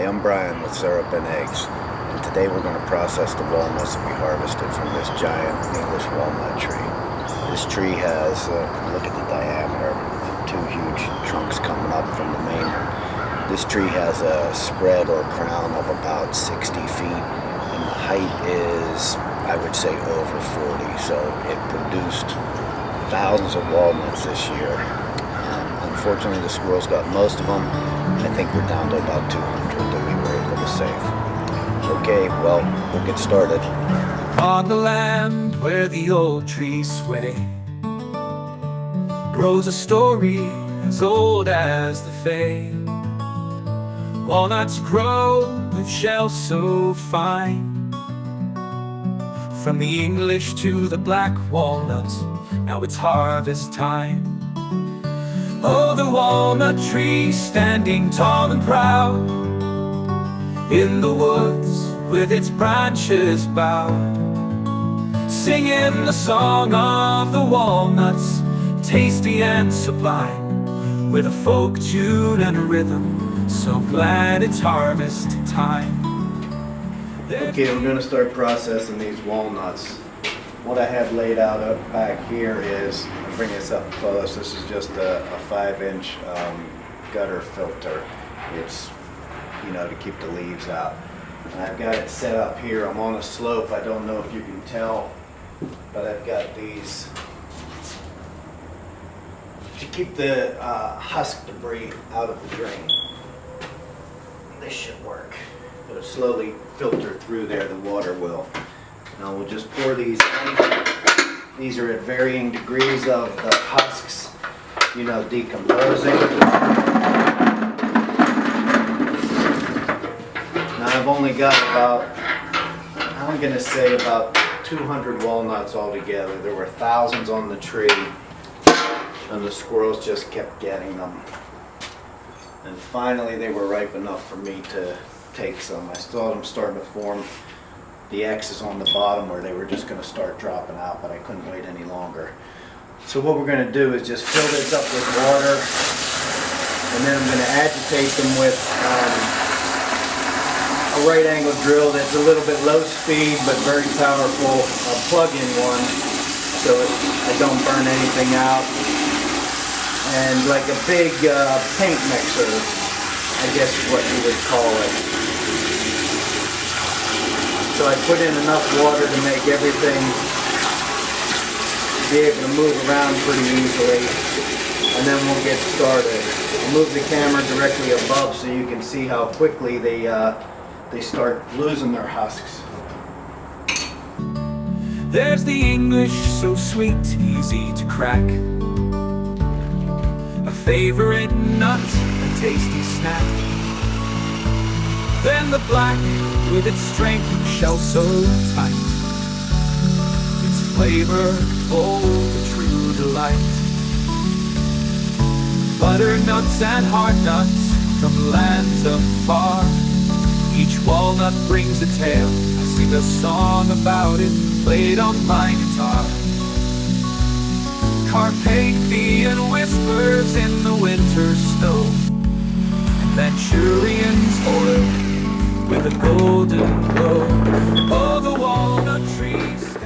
I'm Brian with Syrup and Eggs, and today we're going to process the walnuts that we harvested from this giant English walnut tree. This tree has, look at the diameter, two huge trunks coming up from the main one. This tree has a spread or crown of about 60 feet, and the height is, I would say, over 40, so it produced thousands of walnuts this year. Unfortunately, the squirrels got most of them. I think we're down to about 200 that we were able to save. Okay, well, we'll get started. On the land where the old trees sway grows a story as old as the Fae. Walnuts grow with shells so fine. From the English to the black walnuts, now it's harvest time. Oh, the walnut tree standing tall and proud in the woods with its branches bowed, singing the song of the walnuts, tasty and sublime, with a folk tune and a rhythm, so glad it's harvest time. Okay, we're going to start processing these walnuts. What I have laid out up back here is, I'll bring this up close, this is just a 5-inch gutter filter. It's, to keep the leaves out. And I've got it set up here. I'm on a slope. I don't know if you can tell, but I've got these to keep the husk debris out of the drain. This should work. It'll slowly filter through there, the water will. Now we'll just pour these in. These are at varying degrees of the husks, decomposing. Now I've only got I'm going to say about 200 walnuts altogether. There were thousands on the tree, and the squirrels just kept getting them. And finally they were ripe enough for me to take some. I saw them starting to form the X's on the bottom where they were just going to start dropping out, but I couldn't wait any longer. So what we're going to do is just fill this up with water, and then I'm going to agitate them with a right angle drill that's a little bit low speed but very powerful, a plug-in one, so I don't burn anything out. And like a big paint mixer, I guess is what you would call it. So I put in enough water to make everything be able to move around pretty easily, and then we'll get started. I'll move the camera directly above so you can see how quickly they start losing their husks. There's the English, so sweet, easy to crack, a favorite nut, a tasty snack. Then the black, with its strength, shell so tight, its flavor full, a true delight. Butternuts and hard nuts from lands afar, each walnut brings a tale. I sing a song about it, played on my guitar. Carpathian whispers in the winter snow, and Manchurian's oil with a golden glow. Oh, the walnut trees.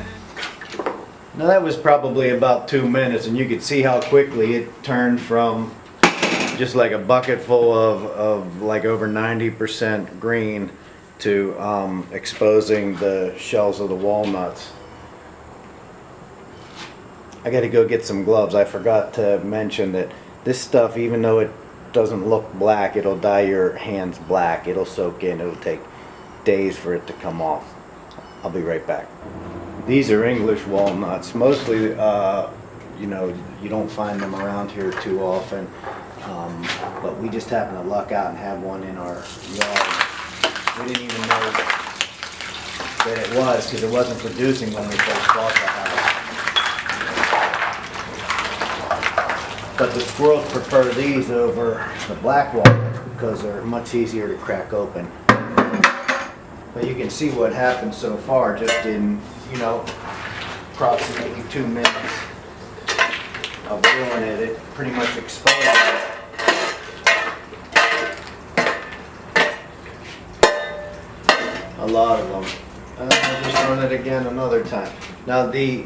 Now that was probably about 2 minutes, and you could see how quickly it turned from just like a bucket full of like over 90% green to exposing the shells of the walnuts. I got to go get some gloves. I forgot to mention that this stuff, even though it doesn't look black, it'll dye your hands black. It'll soak in. It'll take days for it to come off. I'll be right back. These are English walnuts. Mostly, you don't find them around here too often, but we just happened to luck out and have one in our yard. We didn't even know that it was, because it wasn't producing when we first bought the house. But the squirrels prefer these over the black walnuts because they're much easier to crack open. But you can see what happened so far just in, approximately 2 minutes of doing it. It pretty much exposed it. lot of them. I'll just run it again another time. Now the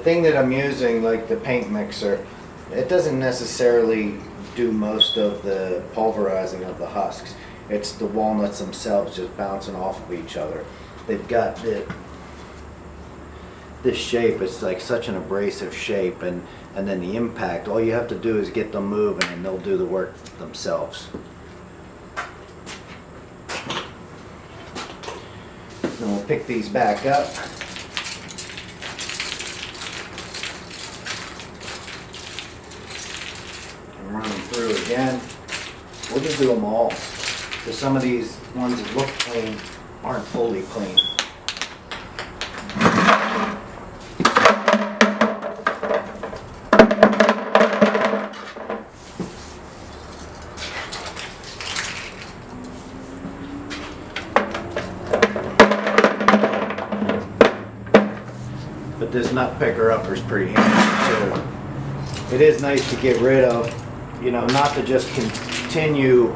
thing that I'm using, like the paint mixer, it doesn't necessarily do most of the pulverizing of the husks. It's the walnuts themselves just bouncing off of each other. They've got this shape. It's like such an abrasive shape, and then the impact, all you have to do is get them moving and they'll do the work themselves. Then we'll pick these back up. And run them through again. We'll just do them all, because some of these ones that look clean aren't fully clean. But this nut picker upper is pretty handy too. It is nice to get rid of, you know, not to just continue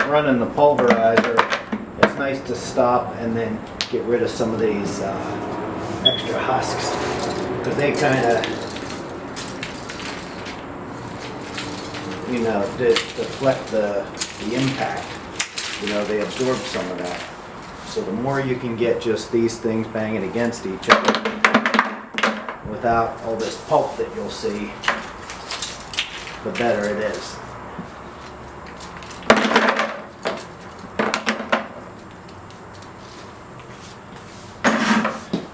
running the pulverizer. It's nice to stop and then get rid of some of these extra husks, because they kind of, you know, deflect the impact. You know, they absorb some of that. So the more you can get just these things banging against each other without all this pulp that you'll see, the better it is.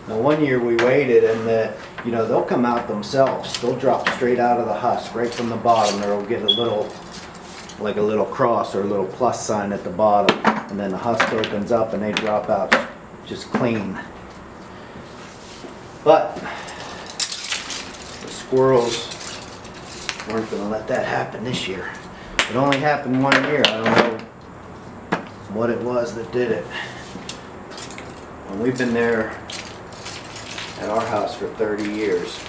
Now one year we waited, and you know, they'll come out themselves. They'll drop straight out of the husk, right from the bottom. They'll get a little, like a little cross or a little plus sign at the bottom, and then the husk opens up and they drop out just clean. But the squirrels weren't going to let that happen this year. It only happened one year. I don't know what it was that did it. And we've been there at our house for 30 years,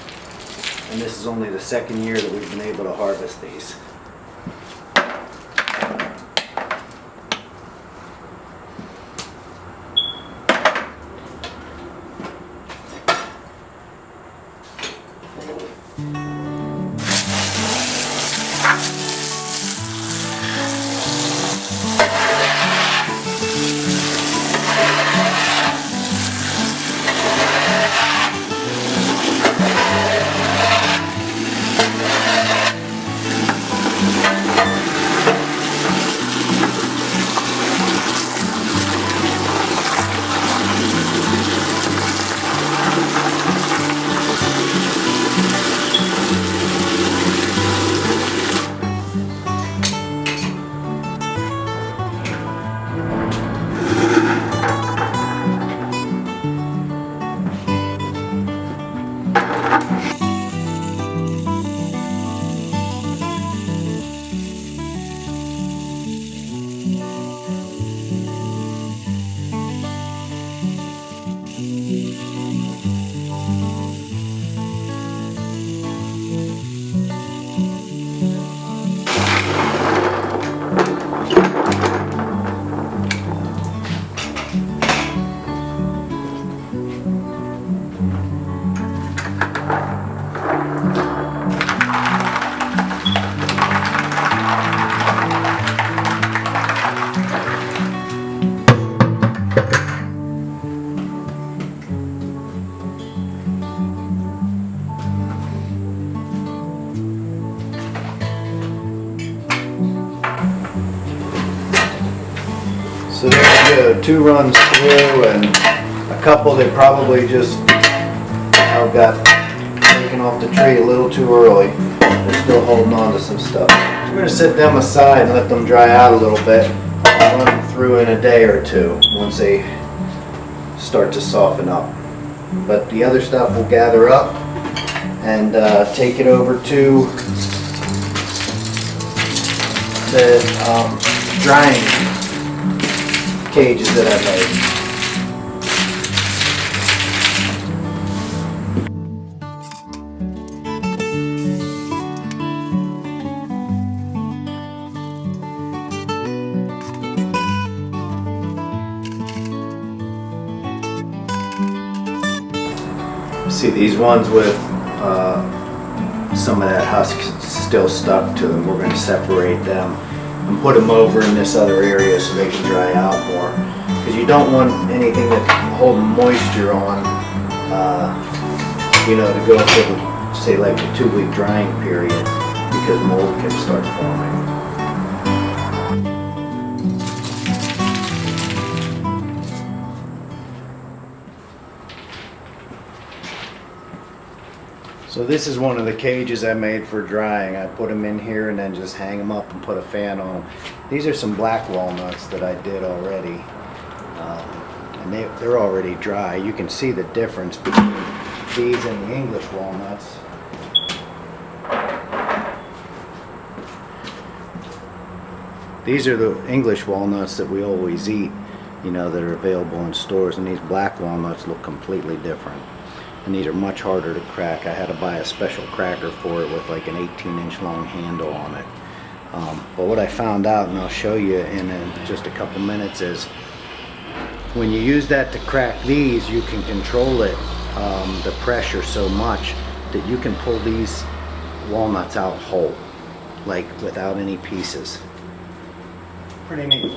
and this is only the second year that we've been able to harvest these. So there we go, 2 runs through, and a couple that probably just got taken off the tree a little too early. They're still holding on to some stuff. We're going to set them aside and let them dry out a little bit. I'll run them through in a day or two once they start to soften up. But the other stuff we'll gather up and take it over to the drying cages that I made. See these ones with some of that husk still stuck to them, we're going to separate them and put them over in this other area so they can dry out more. Because you don't want anything that's holding moisture on, you know, to go for, say, like a 2-week drying period, because mold can start forming. So this is one of the cages I made for drying. I put them in here and then just hang them up and put a fan on them. These are some black walnuts that I did already. And they're already dry. You can see the difference between these and the English walnuts. These are the English walnuts that we always eat, you know, that are available in stores, and these black walnuts look completely different. And these are much harder to crack. I had to buy a special cracker for it with like an 18-inch long handle on it. But what I found out, and I'll show you in just a couple minutes, is when you use that to crack these, you can control it, the pressure so much that you can pull these walnuts out whole, like without any pieces. Pretty neat.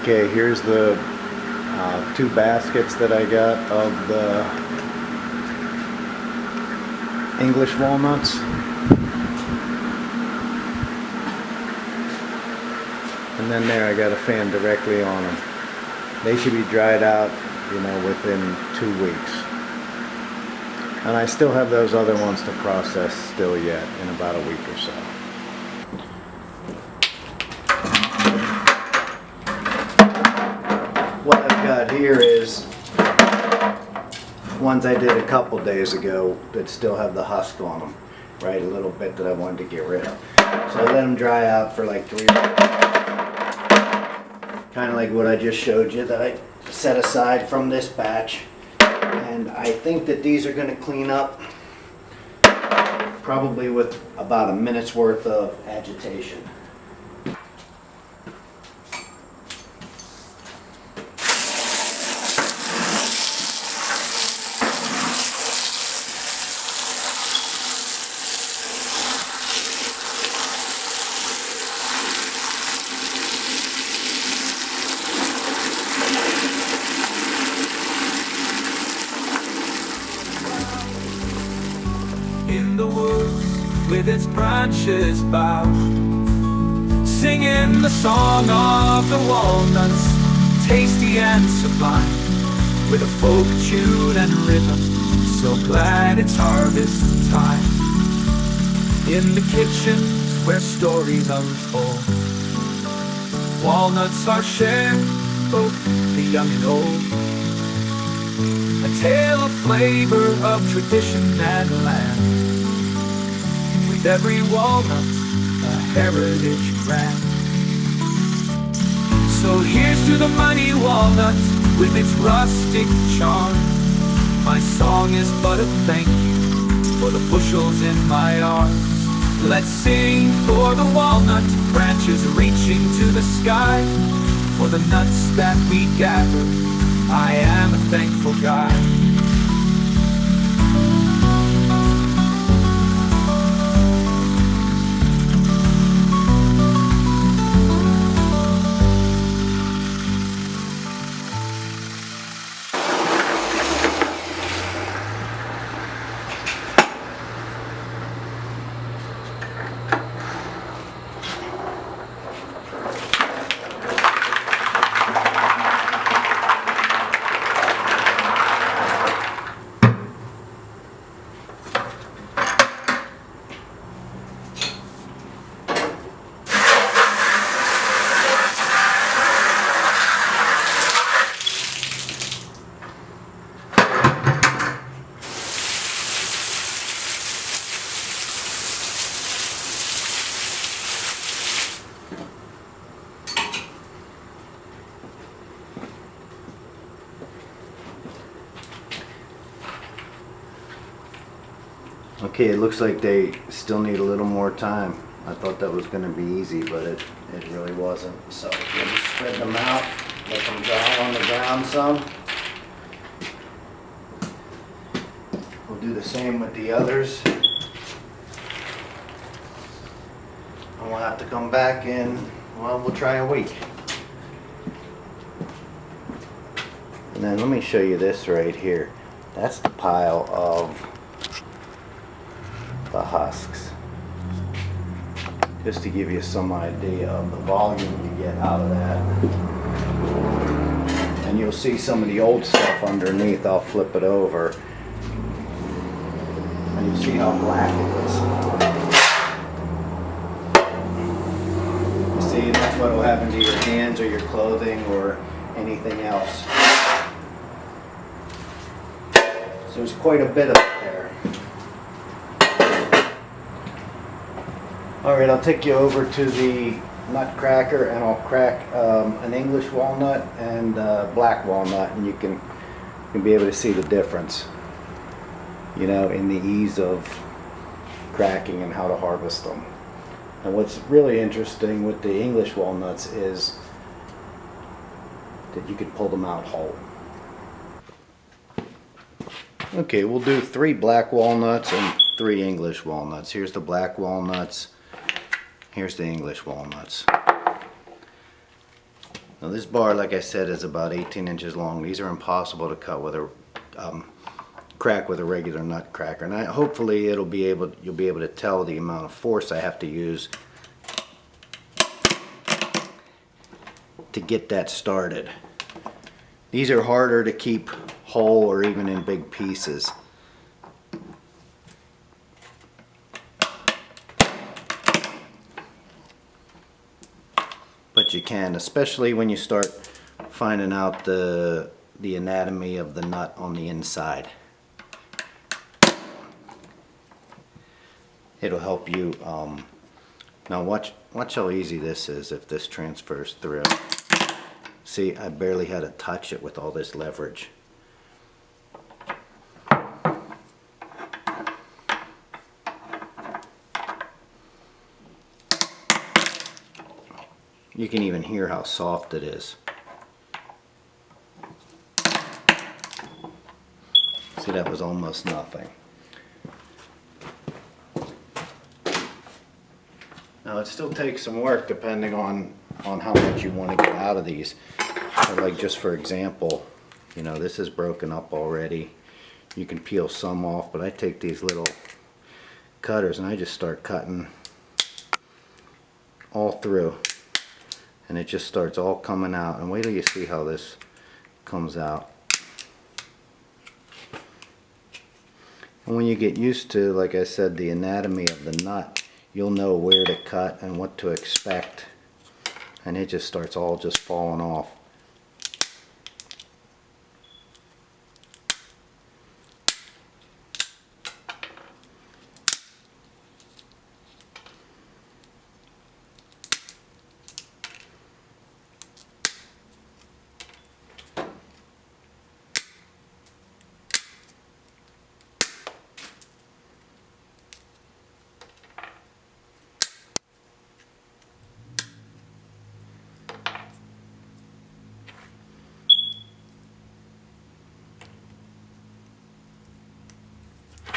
Okay, here's the 2 baskets that I got of the English walnuts. And then there I got a fan directly on them. They should be dried out, you know, within 2 weeks. And I still have those other ones to process still yet in about a week or so. What I've got here is ones I did a couple days ago that still have the husk on them, right? A little bit that I wanted to get rid of. So I let them dry out for like 3 weeks. Kind of like what I just showed you that I set aside from this batch. And I think that these are going to clean up probably with about a minute's worth of agitation. In the woods with its branches bowed, singing the song of the walnuts, tasty and sublime, with a folk tune and rhythm, so glad it's harvest time. In the kitchens where stories unfold, walnuts are shared, both the young and old. A tale of flavor, of tradition and land, with every walnut a heritage grand. So here's to the mighty walnut with its rustic charm. My song is but a thank you for the bushels in my arms. Let's sing for the walnut branches reaching to the sky, for the nuts that we gather. I am a thankful guy. Okay, it looks like they still need a little more time. I thought that was going to be easy, but it really wasn't. So we'll just spread them out, let them dry on the ground some. We'll do the same with the others. And we'll have to come back in, well, we'll try a week. And then let me show you this right here. That's the pile of the husks. Just to give you some idea of the volume you get out of that. And you'll see some of the old stuff underneath. I'll flip it over. And you'll see how black it is. You see, that's what will happen to your hands or your clothing or anything else. So there's quite a bit of it there. Alright, I'll take you over to the nutcracker and I'll crack an English walnut and black walnut, and you can be able to see the difference, you know, in the ease of cracking and how to harvest them. And what's really interesting with the English walnuts is that you can pull them out whole. Okay, we'll do 3 black walnuts and 3 English walnuts. Here's the black walnuts. Here's the English walnuts. Now this bar, like I said, is about 18 inches long. These are impossible to cut with a crack with a regular nut cracker. And hopefully you'll be able to tell the amount of force I have to use to get that started. These are harder to keep whole or even in big pieces. But you can, especially when you start finding out the anatomy of the nut on the inside. It'll help you. Now watch how easy this is if this transfers through. See, I barely had to touch it with all this leverage. You can even hear how soft it is. See, that was almost nothing. Now it still takes some work depending on how much you want to get out of these. So like just for example, you know, this is broken up already. You can peel some off, but I take these little cutters and I just start cutting all through. And it just starts all coming out, and wait till you see how this comes out. And when you get used to, like I said, the anatomy of the nut, you'll know where to cut and what to expect, and it just starts all just falling off.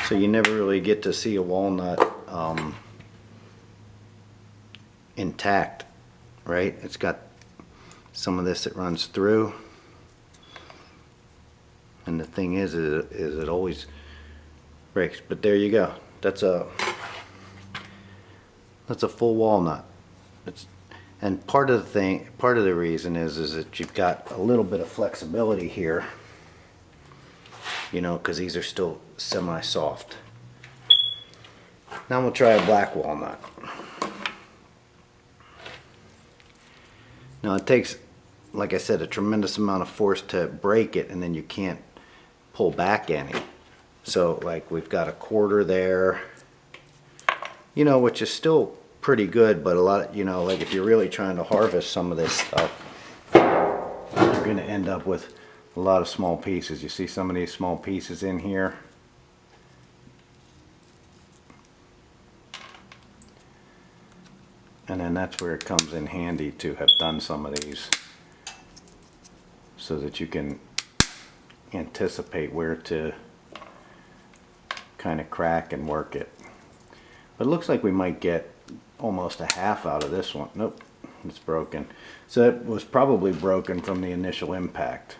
So you never really get to see a walnut intact, right? It's got some of this that runs through, and the thing is it always breaks. But there you go. That's a full walnut. And part of the reason is that you've got a little bit of flexibility here. You know, because these are still semi-soft. Now we'll try a black walnut. Now it takes, like I said, a tremendous amount of force to break it, and then you can't pull back any. So like we've got a quarter there, you know, which is still pretty good, but a lot, you know, like if you're really trying to harvest some of this stuff, you're going to end up with a lot of small pieces. You see some of these small pieces in here. And then that's where it comes in handy to have done some of these, so that you can anticipate where to kind of crack and work it. But it looks like we might get almost a half out of this one. Nope, it's broken. So it was probably broken from the initial impact.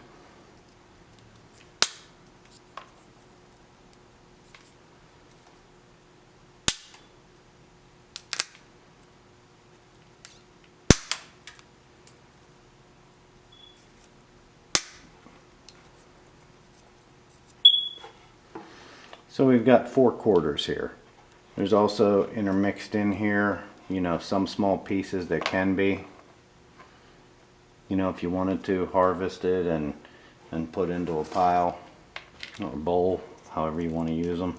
So we've got 4 quarters here. There's also intermixed in here, you know, some small pieces that can be, you know, if you wanted to harvest it and put into a pile or bowl, however you want to use them.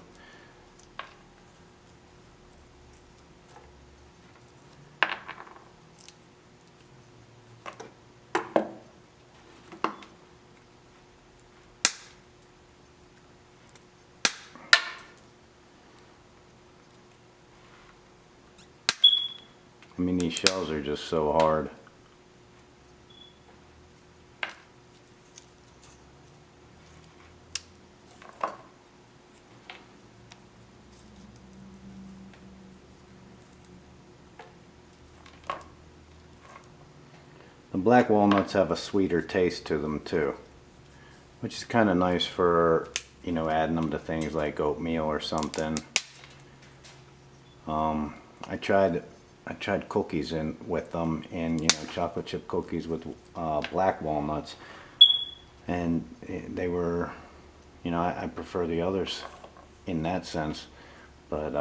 I mean, these shells are just so hard. The black walnuts have a sweeter taste to them too, which is kind of nice for, you know, adding them to things like oatmeal or something. I tried cookies in with them, and, you know, chocolate chip cookies with black walnuts, and they were, you know, I prefer the others in that sense, but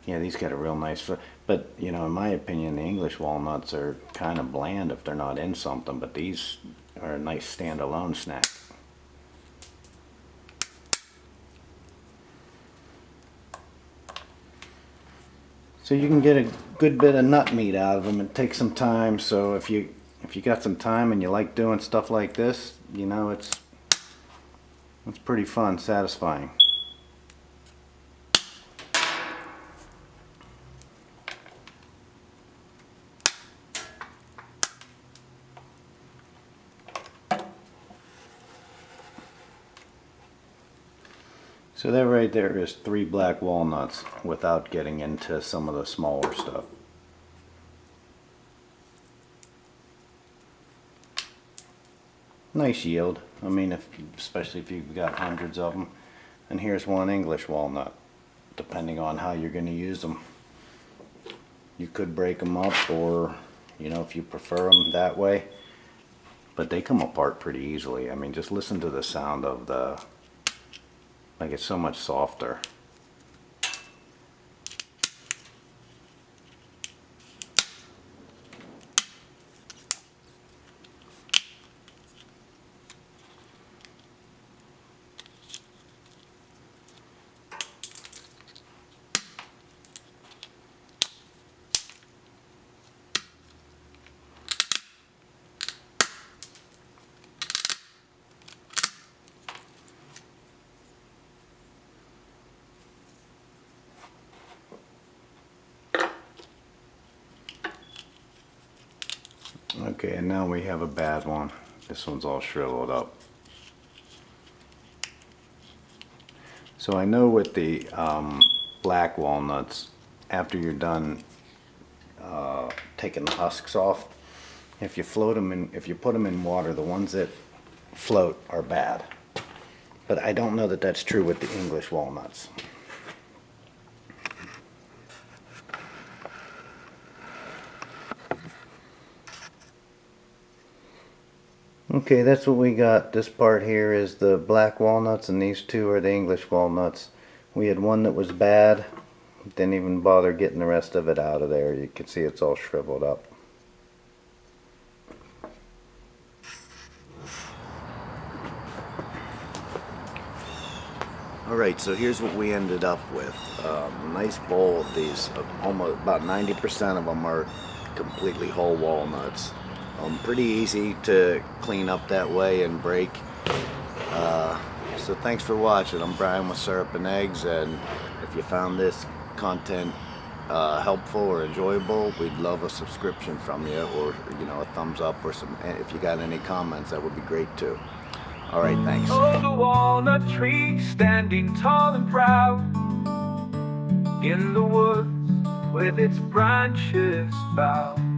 yeah, these got a real nice, but, you know, in my opinion, the English walnuts are kind of bland if they're not in something, but these are a nice standalone snack. So you can get a good bit of nut meat out of them. It takes some time, so if you got some time and you like doing stuff like this, you know, it's pretty fun, satisfying. So that right there is 3 black walnuts without getting into some of the smaller stuff. Nice yield. I mean, especially if you've got hundreds of them. And here's 1 English walnut, depending on how you're going to use them. You could break them up, or, you know, if you prefer them that way. But they come apart pretty easily. I mean, just listen to the sound of the... Like, it's so much softer. Okay, and now we have a bad one. This one's all shriveled up. So I know with the black walnuts, after you're done taking the husks off, if you put them in water, the ones that float are bad. But I don't know that that's true with the English walnuts. Okay, that's what we got. This part here is the black walnuts, and these 2 are the English walnuts. We had one that was bad. Didn't even bother getting the rest of it out of there. You can see it's all shriveled up. Alright, so here's what we ended up with. A nice bowl of these. Almost about 90% of them are completely whole walnuts. Pretty easy to clean up that way and break. So thanks for watching. I'm Brian with Syrup and Eggs, and if you found this content helpful or enjoyable, we'd love a subscription from you, or a thumbs up, or some. And if you got any comments, that would be great too. All right, thanks. Oh, the walnut tree standing tall and proud in the woods with its branches bowed.